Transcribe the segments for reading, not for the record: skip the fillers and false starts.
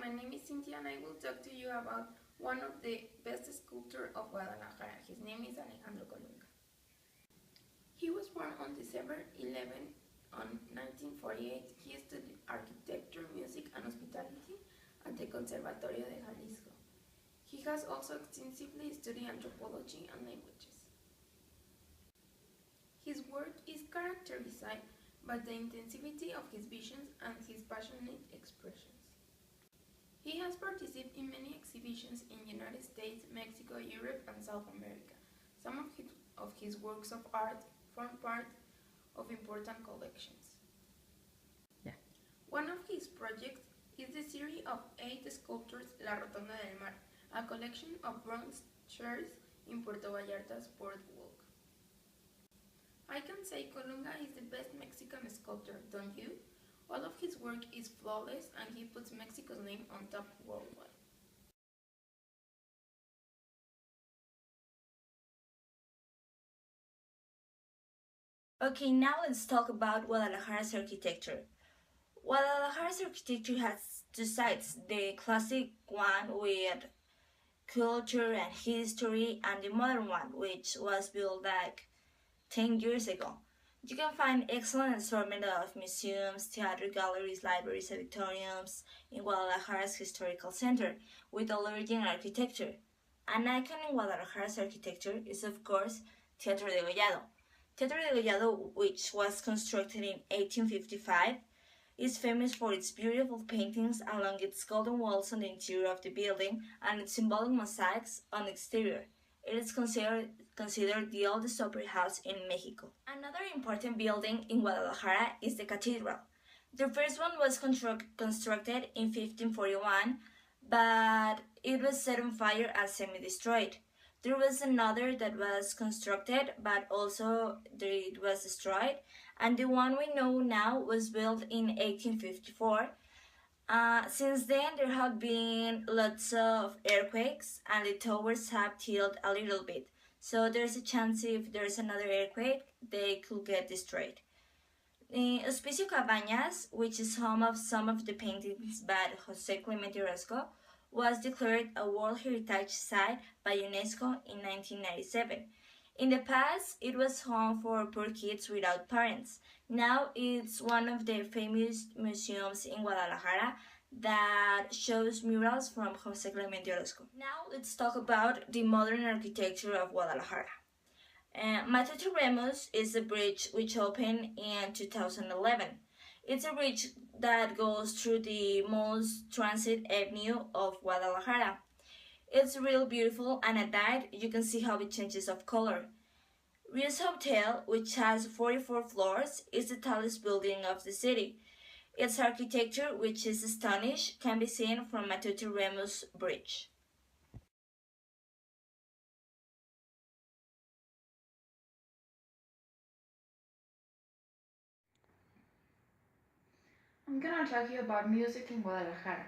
my name is Cynthia and I will talk to you about one of the best sculptors of Guadalajara. His name is Alejandro Colunga. He was born on December 11 on 1948. He studied architecture, music and hospitality at the Conservatorio de Jalisco. He has also extensively studied anthropology and languages. His work is characterized by the intensity of his visions and his passionate expressions. He has participated in many exhibitions in the United States, Mexico, Europe, and South America. Some of his works of art form part of important collections. One of his projects is the series of 8 sculptures La Rotonda del Mar, a collection of bronze chairs in Puerto Vallarta's boardwalk. I can say Colunga is the best Mexican sculptor, don't you? All of his work is flawless and he puts Mexico's name on top worldwide. Okay, now let's talk about Guadalajara's architecture. Guadalajara's architecture has two sides, the classic one with culture and history, and the modern one, which was built like 10 years ago. You can find excellent assortment of museums, theater galleries, libraries, auditoriums in Guadalajara's historical center with all original architecture. An icon in Guadalajara's architecture is of course Teatro de Gollado. Teatro de Gollado, which was constructed in 1855, is famous for its beautiful paintings along its golden walls on the interior of the building and its symbolic mosaics on the exterior. It is considered the oldest opera house in Mexico. Another important building in Guadalajara is the cathedral. The first one was constructed in 1541, but it was set on fire and semi-destroyed. There was another that was constructed, but also it was destroyed, and the one we know now was built in 1854. Since then, there have been lots of earthquakes and the towers have tilted a little bit. So there's a chance if there's another earthquake, they could get destroyed. Hospicio Cabañas, which is home of some of the paintings by José Clemente Orozco, was declared a World Heritage Site by UNESCO in 1997. In the past, it was home for poor kids without parents. Now it's one of the famous museums in Guadalajara that shows murals from José Clemente Orozco. Now let's talk about the modern architecture of Guadalajara. Matute Remus is a bridge which opened in 2011. It's a bridge that goes through the most transit avenue of Guadalajara. It's real beautiful, and at night you can see how it changes of color. Rios Hotel, which has 44 floors, is the tallest building of the city. Its architecture, which is astonishing, can be seen from Matute Remus Bridge. I'm gonna talk to you about music in Guadalajara.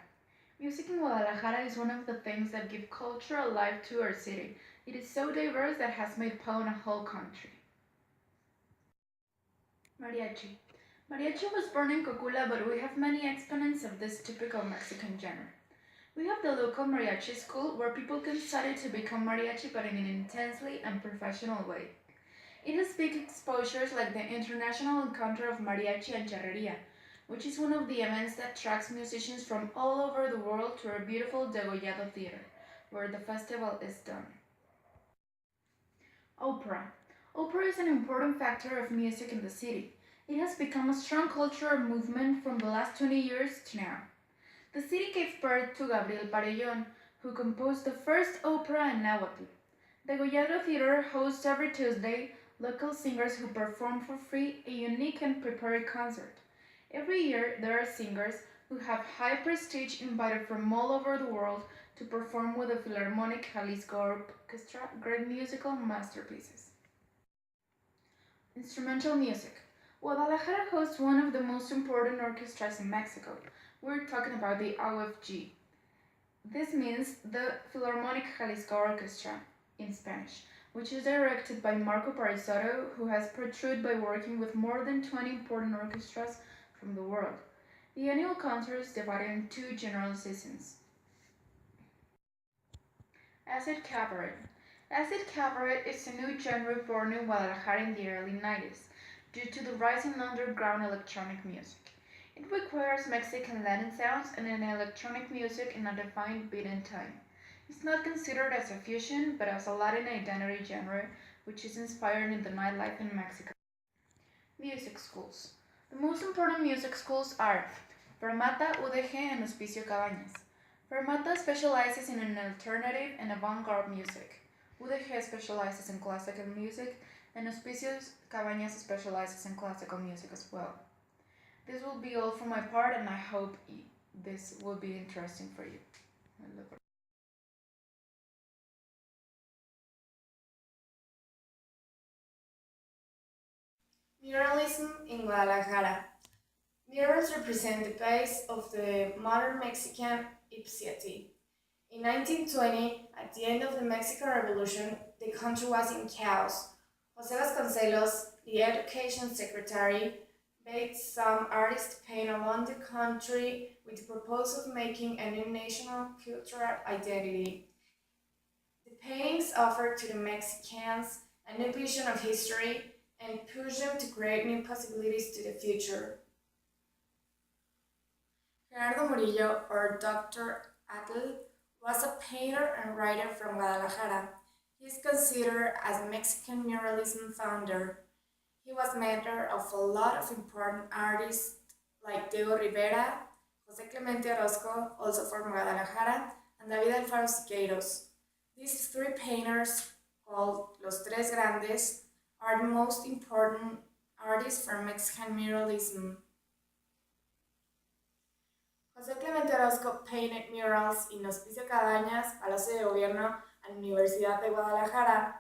Music in Guadalajara is one of the things that give cultural life to our city. It is so diverse that has made Pauna a whole country. Mariachi. Mariachi was born in Cocula, but we have many exponents of this typical Mexican genre. We have the local mariachi school where people can study to become mariachi but in an intensely and professional way. It has big exposures like the International Encounter of Mariachi and Charreria, which is one of the events that attracts musicians from all over the world to our beautiful Degollado Theater, where the festival is done. Opera. Opera is an important factor of music in the city. It has become a strong cultural movement from the last 20 years to now. The city gave birth to Gabriel Parellón, who composed the first opera in Nahuatl. The Degollado Theater hosts every Tuesday local singers who perform for free a unique and prepared concert. Every year, there are singers who have high prestige invited from all over the world to perform with the Philharmonic Jalisco Orchestra great musical masterpieces. Instrumental music. Guadalajara hosts one of the most important orchestras in Mexico. We're talking about the OFG. This means the Philharmonic Jalisco Orchestra in Spanish, which is directed by Marco Parisotto, who has protruded by working with more than 20 important orchestras from the world. The annual concert is divided in two general seasons. Acid Cabaret. Acid Cabaret is a new genre born in Guadalajara in the early 90s due to the rising underground electronic music. It requires Mexican Latin sounds and an electronic music in a defined beat and time. It's not considered as a fusion, but as a Latin identity genre, which is inspired in the nightlife in Mexico. Music schools. The most important music schools are Fermata, UDG, and Hospicio Cabañas. Fermata specializes in an alternative and avant-garde music. UDG specializes in classical music, and Hospicio Cabañas specializes in classical music as well. This will be all for my part, and I hope this will be interesting for you. Muralism in Guadalajara. Murals represent the base of the modern Mexican initiative. In 1920, at the end of the Mexican Revolution, the country was in chaos. Jose Vasconcelos, the education secretary, bade some artists to paint around the country with the purpose of making a new national cultural identity. The paintings offered to the Mexicans a new vision of history and pushed them to create new possibilities to the future. Gerardo Murillo, or Dr. Atl, was a painter and writer from Guadalajara. He is considered as a Mexican muralism founder. He was mentor of a lot of important artists like Diego Rivera, José Clemente Orozco, also from Guadalajara, and David Alfaro Siqueiros. These three painters, called Los Tres Grandes, are the most important artists from Mexican muralism. José Clemente Orozco painted murals in Hospicio Cabañas, Palacio de Gobierno, and Universidad de Guadalajara.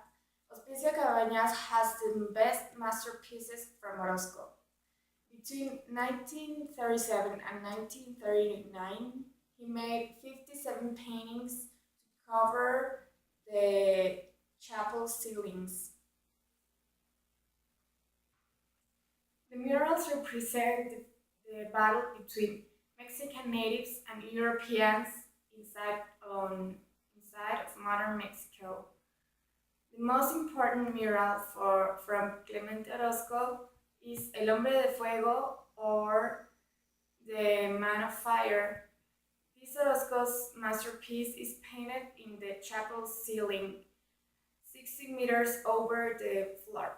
Hospicio Cabañas has the best masterpieces from Orozco. Between 1937 and 1939, he made 57 paintings to cover the chapel ceilings. The murals represent the battle between Mexican natives and Europeans inside of modern Mexico. The most important mural from Clemente Orozco is El Hombre de Fuego, or The Man of Fire. This Orozco's masterpiece is painted in the chapel ceiling, 60 meters over the floor.